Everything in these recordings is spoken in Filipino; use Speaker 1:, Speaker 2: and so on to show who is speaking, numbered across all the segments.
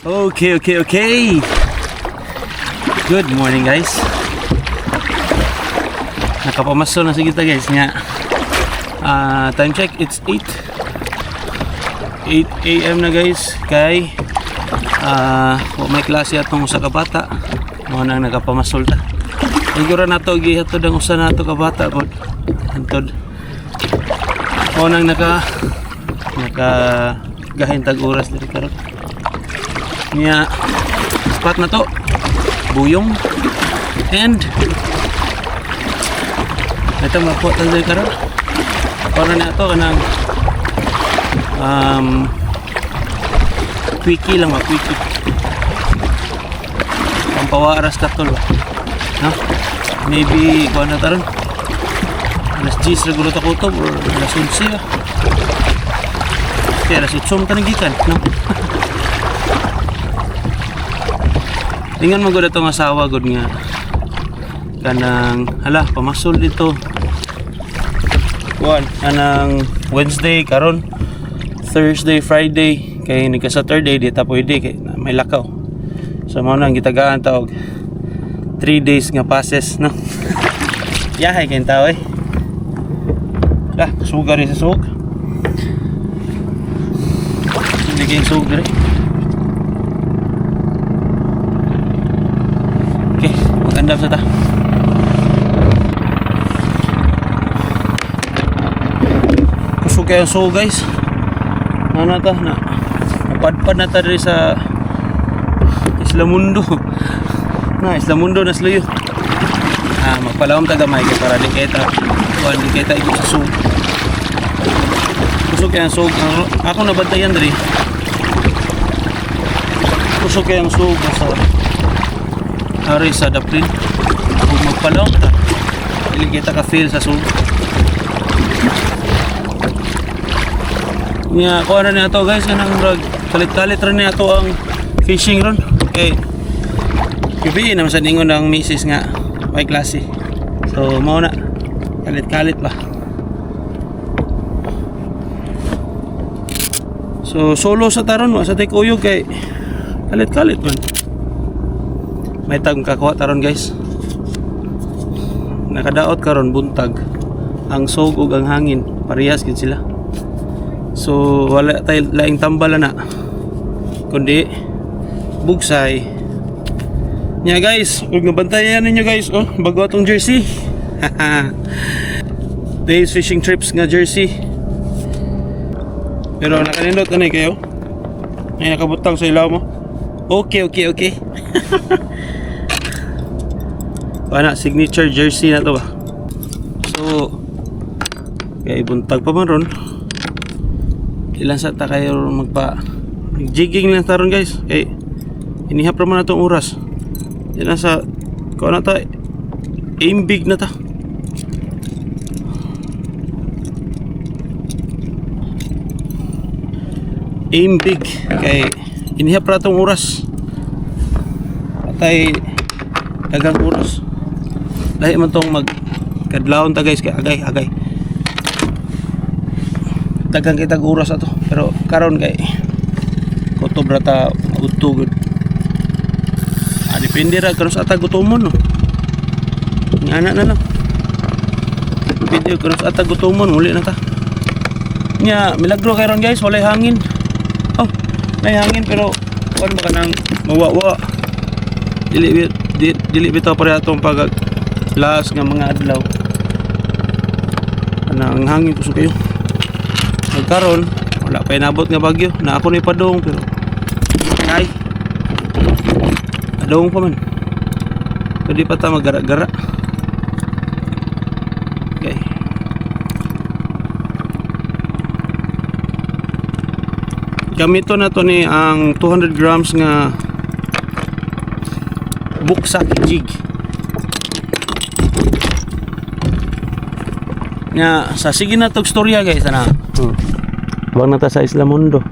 Speaker 1: Okay. Good morning guys. Nakapamaso na sige ta guys nga. Time check, it's 8 AM na guys. Kay may klase atong usa ka bata. Mo nang nagapamasol ta. Siguro na to gihatod ang usa nato ka bata pod. Antod. Mo nang naka gahintag oras diri karon. Nya spot na to. Buyong and ito mapot na diri karon. Para na ito kanang quickie lang, quickie. Pampawaras katol ba? No? Maybe kuha na taron. Alas 10 regulo ta kutob or alas 11 ba? Kaya alas 8 tanigikan, no? Tingnan mo gud itong asawa gud nga kanang hala pamasol dito. Kuan kanang Wednesday karon, Thursday, Friday kay nagka Saturday di ta pwede kay may lakaw. So mao nang gitagaan ta og 3 days nga passes no. Yahay kay tao eh. Lah sugar sa sug. Hindi kay sug dire. Okay, maganda sa ta. Kusog kayo so guys. Ano ta na napadpad na ta diri sa Isla Mundo. Na Isla Mundo na sluyo. Magpalawom ta gamay kay para di kita kuan di kita ikot sa sug. Kusog kayo sug. Ako nabantayan diri. Kusog kayo sug sa hari sa daplin. Kung magpalawom ta dili kita ka feel sa sug. Nya kuha na niya ito guys, yanang kalit-kalit rin niya ito ang fishing ron. Okay, gabi naman sa ningon ng misis nga may klase. So mao na kalit-kalit ba. So solo sa taron wa sa tikuyog kay kalit-kalit man. May tag kakuha taron guys. Nakadaot karon buntag. Ang sog ug ang hangin parehas gid sila. So wala tayo laing tambal na kundi bugsay nya guys. Huwag nabantayan ninyo guys bago atong jersey. Days fishing trips nga jersey pero nakanindot anay kayo ay nakabutang sa ilaw mo. Okay pana signature jersey na to ba. So kaya buntag pa man ron. Ilan sa ta kayo magpa jigging lang taron guys kay inihap naman na itong oras. Ilan sa kung na ta aim big na ta. Aim big kay inihap na itong oras patay dagang oras lahi man itong magkadlawon ta guys kay agay dagang kitag oras ato pero karon kay kutob ra ta utugod. Depende ra karon sa ata gutomon no. Ngana na lang. Depende karon sa ata gutomon muli na ta. Nya milagro karon guys walay hangin. May hangin pero kuan ba kanang mawawa. Dili bitaw pare atong pag last nga mga adlaw. Kanang hangin kusog kayo. Karon wala pa inabot nga bagyo na ako ni padong pero ay padong pa man pwede pa ta magara-gara. Okay, gamito na to ni ang 200 grams nga buksak jig nga sa sige na tog storya guys ana. Wag na ta sa Isla Mundo.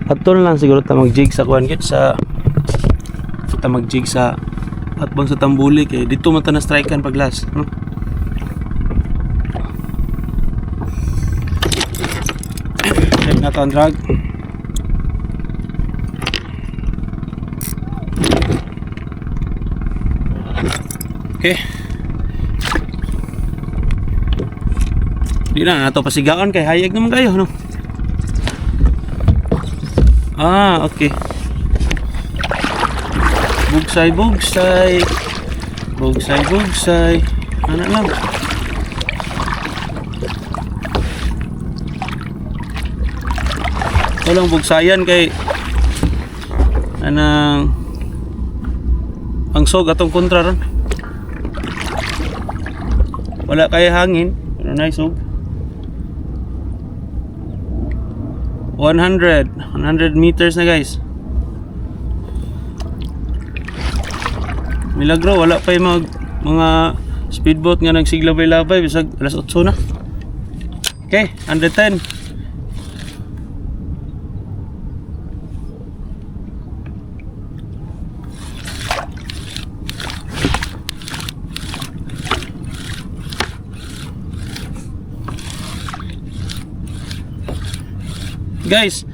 Speaker 1: Atol lang siguro ta mag-jig sa kuan git sa ta mag-jig sa atbang sa Tambuli kay dito man ta na strikean pag last, no? Check na to ang drag. Okay. Di na nato pasigaan kay hayag naman kayo, no? Okay. Bugsay, bugsay. Bugsay, bugsay. Ano lang. Walang bugsayan kay anang ang sog atong kontra ron. Wala kay hangin, pero na sog. 100 meters na guys. Milagro wala pa yung mga speedboat nga nagsiglabay-labay bisag alas 8 na. Okay, 110. Guys,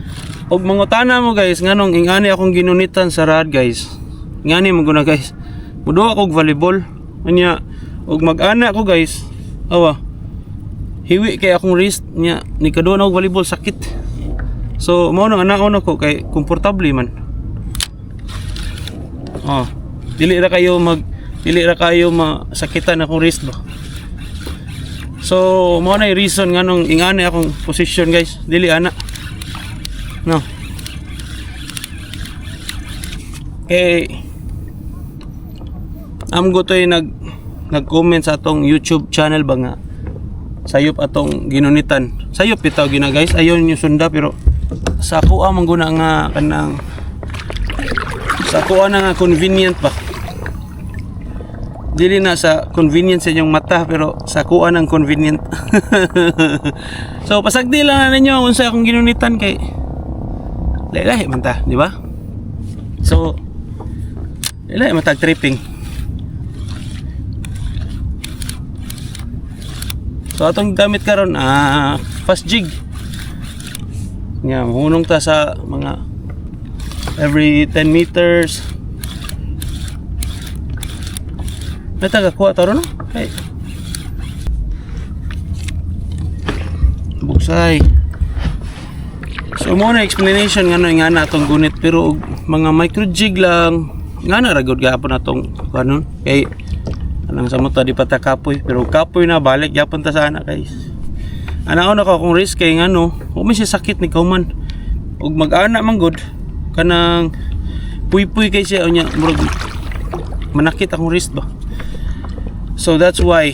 Speaker 1: og mangutana mo guys nganong ingani akong ginunitan sa rad guys. Ngani mo guna guys. Muduha kog volleyball. Anya og mag-ana ko guys. Awa. Hiwi kay akong wrist nya ni kadua na og volleyball sakit. So mao nang anaon ako kay komportable man. Dili ra kayo masakitan akong wrist ba. So mao na reason nganong ingani akong position guys. Dili ana. No. Gotoy nag-comment sa atong YouTube channel ba nga sayop atong ginunitan. Sayop bitaw gina guys. Ayon yung sunda pero sa kuha man guna nga kanang sa kuha na nga convenient ba. Dili na sa convenience sa inyong mata pero sa kuha ng convenient. So pasagdi lang na ninyo kung sa akong ginunitan kay lahi man ta, di ba? So lahi man tag tripping. So atong gamit karon fast jig. Nya mahunong ta sa mga every 10 meters. Natagakuha ta ron, no? Hey. Bugsay. So mo na explanation nga na atong gunit pero mga micro jig lang nga na ragod gapon atong kanon kay anang sa di pa ta kapoy pero kapoy na balik gyapon ta sa ana guys. Anaon ako kung risk kay ngano o may sakit ni kauman ug mag-ana man gud kanang puy-puy kay siya unya murag manakit akong wrist ba. So that's why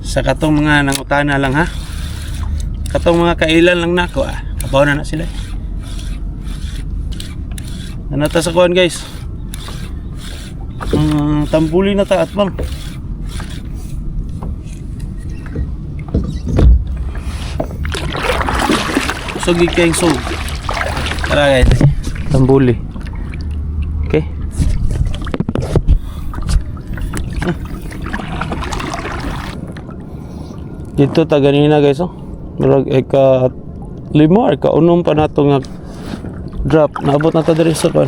Speaker 1: sa katong mga nangutana lang ha. Katong mga kailan lang nako kabaw na sila. Ano ta sa kuan guys? Tambuli na ta at bang. Sugig kayong sug. Tara guys. Tambuli. Okay. Dito ta ganina guys murag eka 5 eka 6 pa nato nga drop. Naabot na ta diri sa kuan.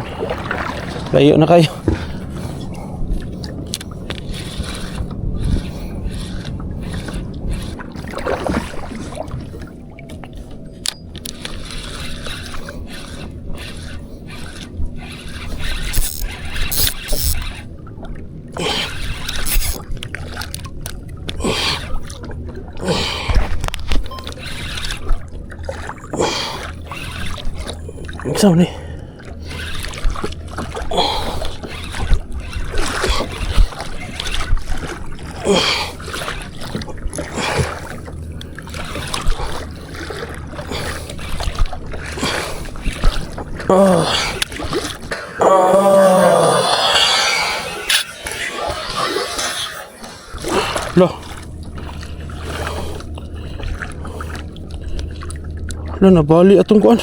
Speaker 1: Layo na kayo. Sao nih? Loh. Loh nabali atong kuan.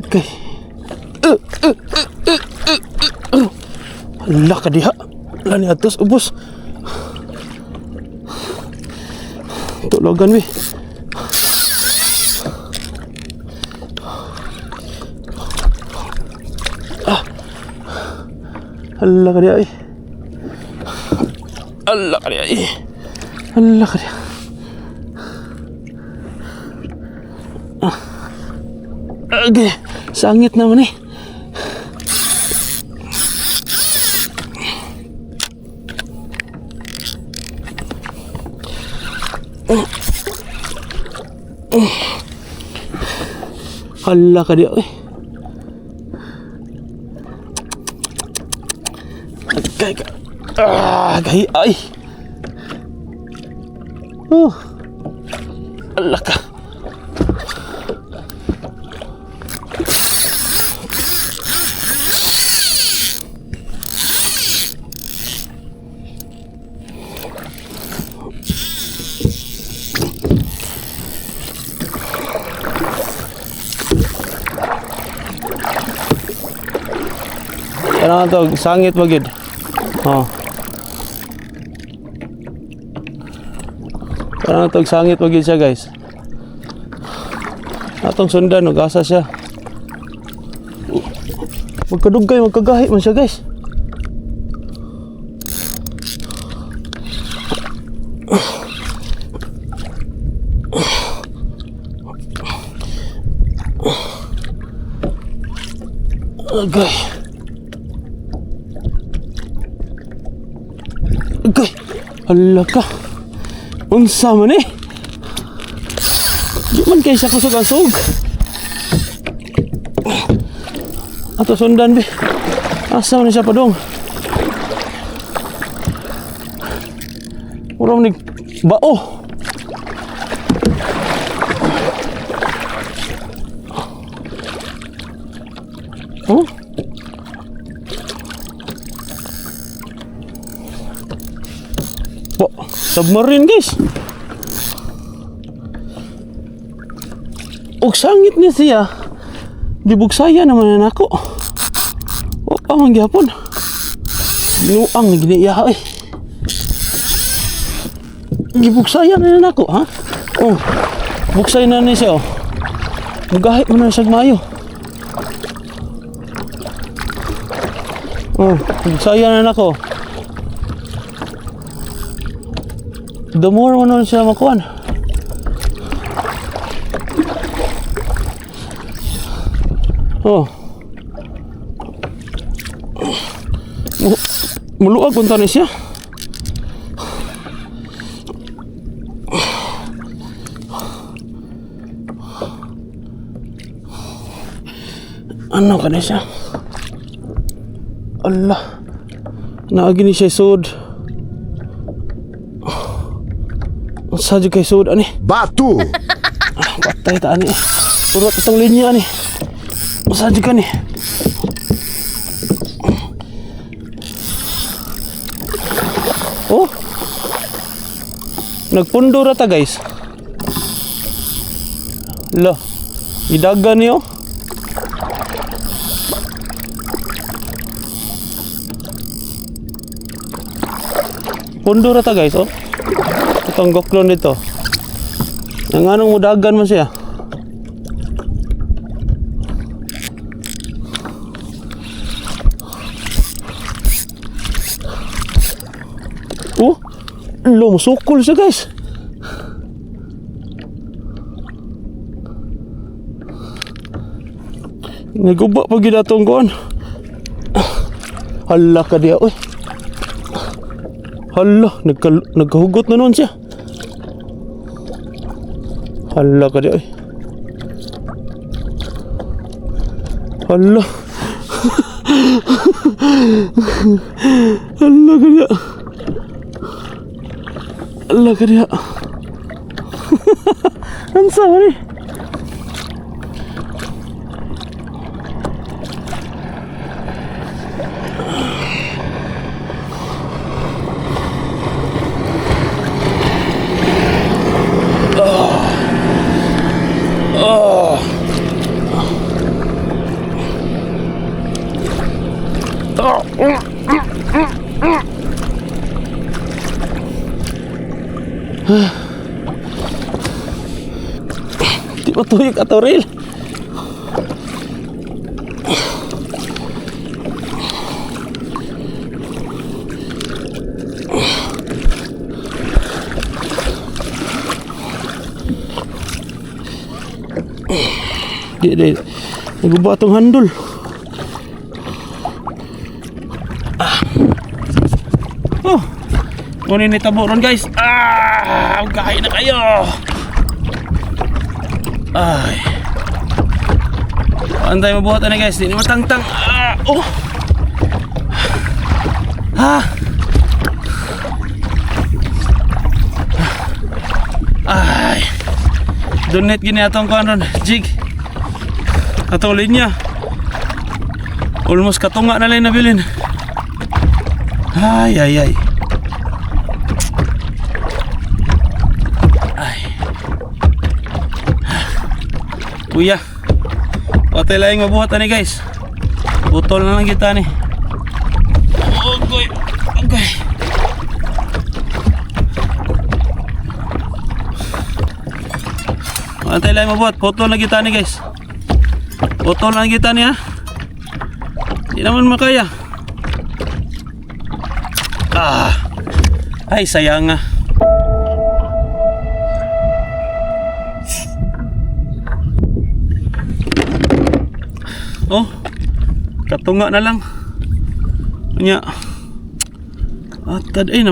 Speaker 1: Okay. Ala ka diha. Lani atos ubos. Tulogan mi. Hala ka diya eh. Hala ka diya eh. Hala ka diya. Okay, sangit naman eh. Hala ka diya eh. Gahi ay. Hala ka. Ano to, sangit ba gid? Oh. Ano to, sangit ba gid siya, guys? Atong sundan, nag-asa siya. Magkadugay, magkagahi man siya, guys. Agay. Agay. Hala ka. Unsa man eh. Di man kayo siya kasug-asug. Ato sundan be. Asa man siya padong. Urang ni bao. Oh? Submarine, guys. Og sangit niya siya. Gibugsaya naman na ako. O pamang gyapon. Nuang na giniya eh. Gibugsaya na ako, ha? Oh. Bugsay na ni siya, oh. Magahit mo na siya mayo. Oh, bugsaya na ako. The more mo nun siya makuhan. Oh. Muluag punta ni siya. Ano ka na siya? Allah. Naagi ni siya sud. Sadyo kay sud ani. Batu. Patay ta ani. Turot itong linya ani. Sadyo ka ni. Oh. Nagpundo ra ta, guys. Lah. Idagan niyo. Pundo ra ta, guys, oh. Itong goklon dito. Yang anong mudagan mo siya. Oh, lo musukol siya, guys. Naguba pa gid atong kuan. Hala ka diya, oy. Hala, nagkahugot na nun siya. Hala ka di ay. Hala. Hala ka di. Hala ka di. Ang sorry. O tuyok ato reel. Di. Naguba itong handol. Oh, kunin ni tabo ron guys. Kain na kayo. Ay. Antay mabuhat na guys. Di ni matangtang. Oh. Ay. Donate gini atong kuan ron. Jig. Atong linya. Almost katunga na lang nabilin. Ay. Ay. Kuya. Patay lang mabuhat ni guys. Butol na lang kita ni. Okay. Patay lang mabuhat. Butol na kita ni guys. Butol na lang kita ni ha. Hindi naman makaya. Ay sayang nga. Oh, katunga na lang. Nya. At kad ay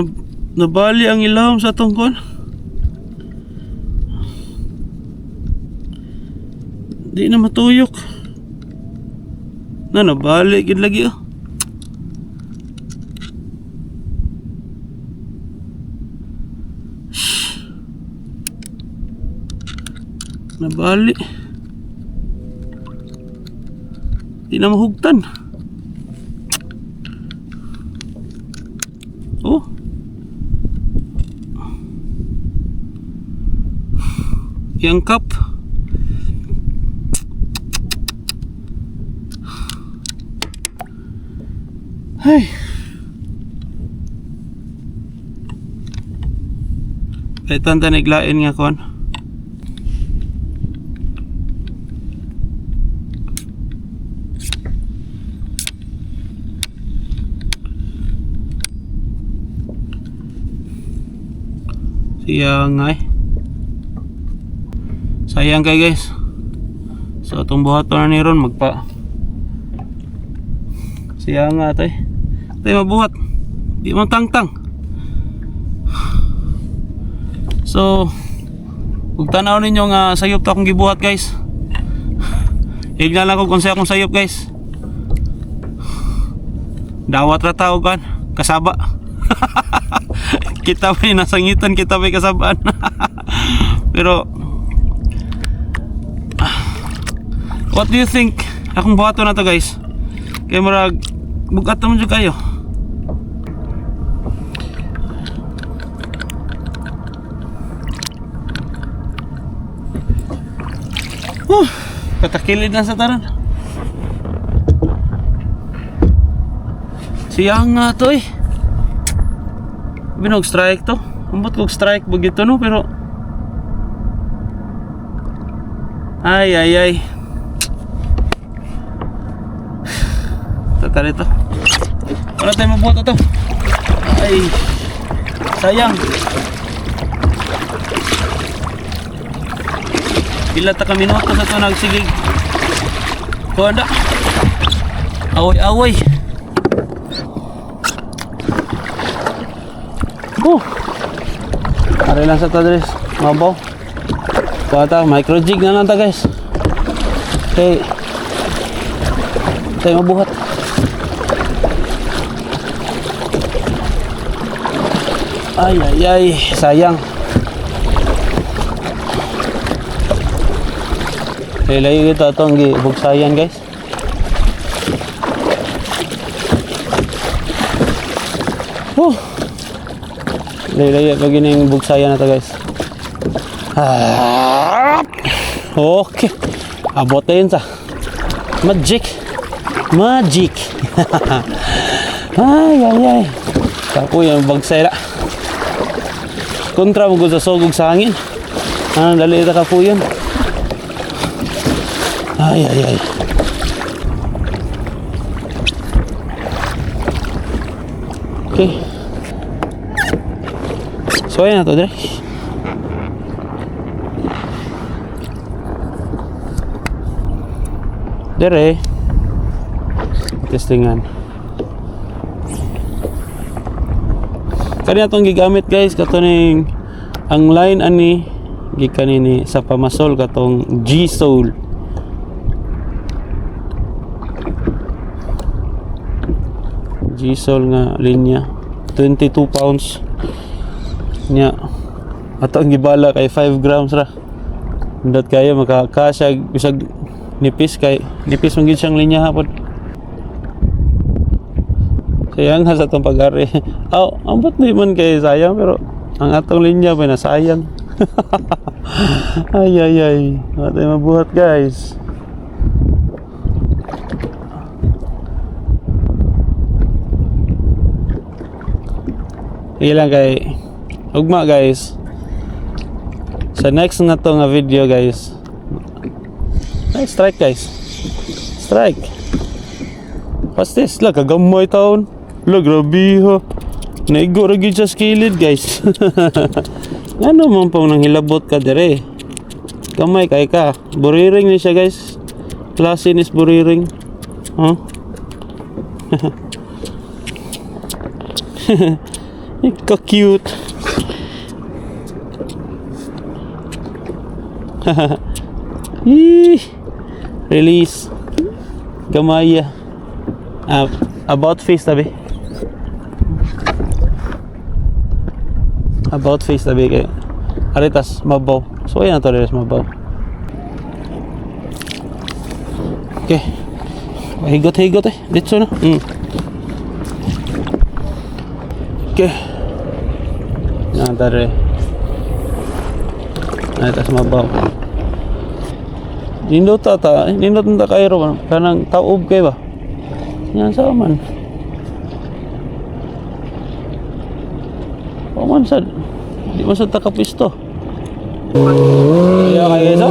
Speaker 1: nabali ang ilawom sa tungkol. Di na matuyok. Nabali gid lagi oh. Nabali. Di na mahugtan. Oh. Yang cup. Ay. Kaitan ta naglain nga kon. Sayang kay guys. So itong buhaton na ni ron magpa sayang nga tay mabuhat. Di man tangtang. So kung tanaw ninyo nga sayop to akong gibuhat guys. Igna lang ko kung sa akong sayop guys. Dawat ra tao kan kasaba. Kita may nasangitan, kita may kasabaan. Pero what do you think? Akong buhato na to guys. Kaya marag bugat naman dyan kayo. Katakilid na sa taran. Siyang nga to eh. Binog strike to. Ambot kog strike bagito no pero ay. Tatari to. Wala tayo mabuhat ito. Ay. Sayang. Pila ta ka minuto sa ito nagsigig. Kuanda. Away. Ari lang sa tadres. Mabaw. Kuwata, micro jig na lang ta guys. Okay. Tayo mabuhat. Ay, sayang. Layo kita itong gibugsayan guys. Layo pag yun yung bugsayan na ito guys. Okay. Abot na yun sa magic. Ay. Kapo yung bagsay na. Kontra mo sa sugog sa hangin. Dali ito kapo yun. Ay, ay, ay. Okay. So, ayan na to, Dre. Dere. Testingan. Kani atong gigamit guys katuning ang line ani gikan ini sa pamasol katong G-Soul. G-Soul nga linya 22 pounds nya ato ang gibala kay 5 grams ra. Ndot kayo makakasya bisag nipis man gid siyang linya hapon. Sayang sa atong pag-ari. Ambot di man kay sayang pero ang atong linya ba na sayang. Ay ay ay. Wala mabuhat guys. Ilang kay ugma guys. Sa next na to nga video guys. Ay, strike guys. Strike. What's this? La, kagamay taon. La, grabe ha. Naigo ragid sa skilid guys. Ano man pong nang hilabot ka dire. Kamay kay ka. Buriring ni siya guys. Klase nis buriring. Huh? Ika cute. Release. Gamaya. About face tabi. About face tabi kay aritas mabaw. So ayan to res mabaw. Okay. Higot dito na. Okay. Na tare. Aritas mabaw. Nindot na kayo ron. Kanang taob kayo ba? Yan sa man. Paman sad. Di mo sad takapisto. Kaya kayo ito?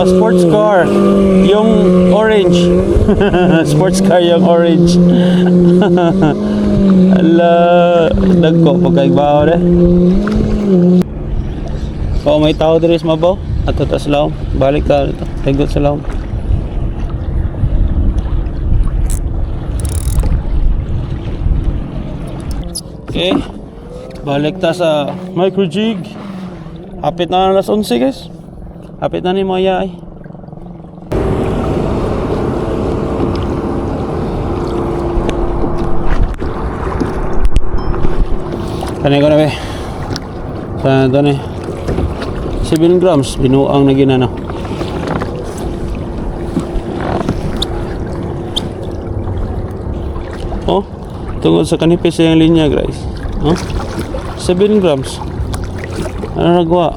Speaker 1: Sports car. Yung orange. Sports car yung orange. Dagko. Pagkaigbaho de. Kung may tao dito sa mabaw. Ato ta sa laom. Balik ta dito. Higot sa laom. Okay. Balik ta sa micro jig. Hapit na alas 11 guys. Hapit na ni mga yay. Kanay ko na be. Sa ito na 7 grams binuang na ginana. Oh, tungkol sa kanipis yung linya guys. Oh, 7 grams. Ano nagawa?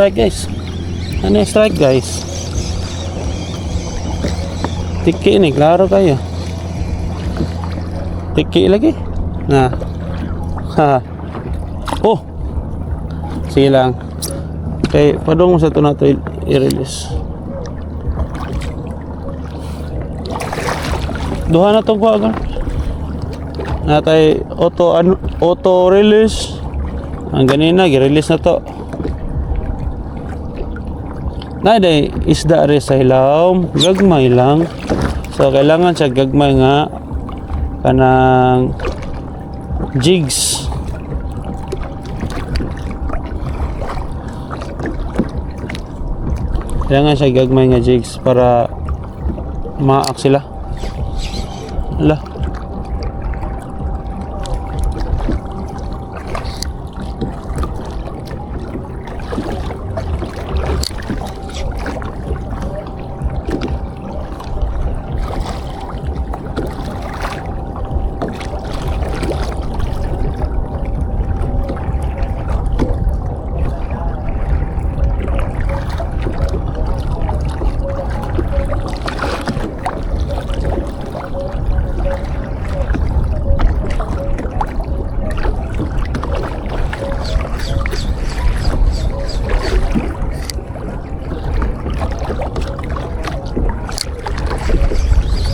Speaker 1: Strike guys. Ano yung strike guys? Tiki ini, klaro kayo. Tiki lagi. Nah. Ha. Oh. Sige lang. Okay, padung sa ito na ito i-release. Duha na itong kuha. Natay auto release. Ang ganina, i-release na to. Naday isda rin sa ilaw, gagmay lang. So kailangan siya gagmay nga kanang jigs. Kailangan siya gagmay nga jigs para maak sila. Ala.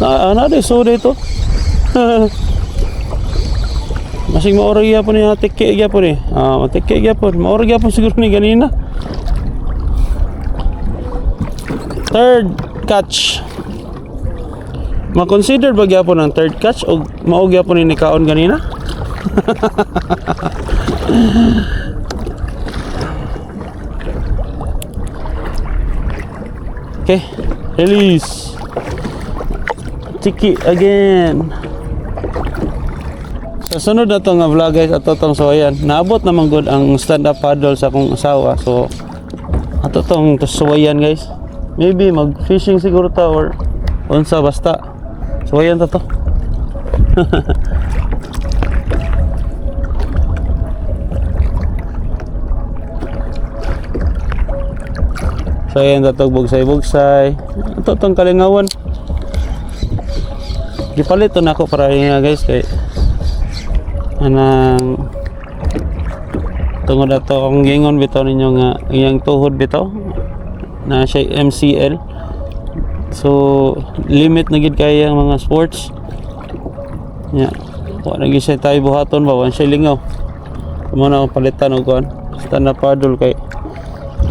Speaker 1: Ano de so dito. Masing maorag gyapon ni tike gyapon eh. Matike gyapon. Maorag gyapon siguro ni ganina. Third catch. Ma-consider ba gyapon ang third catch o mao gyapon ni kaon ganina? Okay, release. Tiki again. Sa sunod na to nga vlog guys, ato tong so ayan, naabot naman good ang stand up paddle sa akong asawa. So ato tong suwayan guys. Maybe mag fishing siguro ta or unsa basta. Suwayan ta to. So ayan tatog bugsay-bugsay. Ito tong kalingawan. Gipalit to na ako para nga guys kay anang tungod ato akong gingon bitaw ninyo nga iyang tuhod bitaw na siya MCL. So limit na gid kay ang mga sports. Nya. Wa na gid siya tayo buhaton ba wan siya lingaw. Mo na palitan og kuan. Stand up paddle kay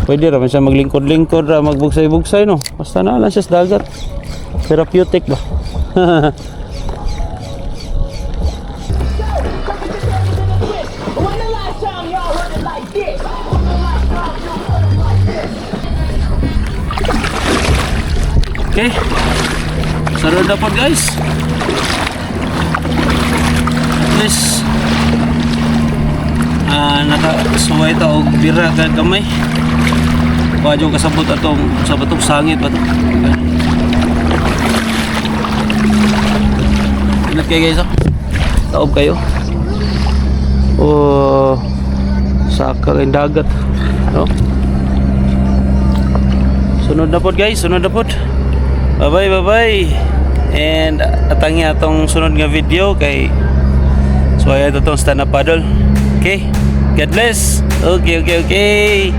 Speaker 1: pwede ra man siya maglingkod-lingkod ra magbugsay-bugsay no. Basta na lang siya sa dagat. Therapeutic ba? Okay. Sarod na po guys. At least nakasuway ito og bira gamay. Wadyo kasabot atong sa batong sangit ba ito. Ingat kayo guys. Taob kayo. Oh, saka kayong dagat. No? Sunod na po guys. Sunod na po. Bye bye. And atangi atong sunod nga video kay so ayan itong stand up paddle. Okay. God bless. Okay.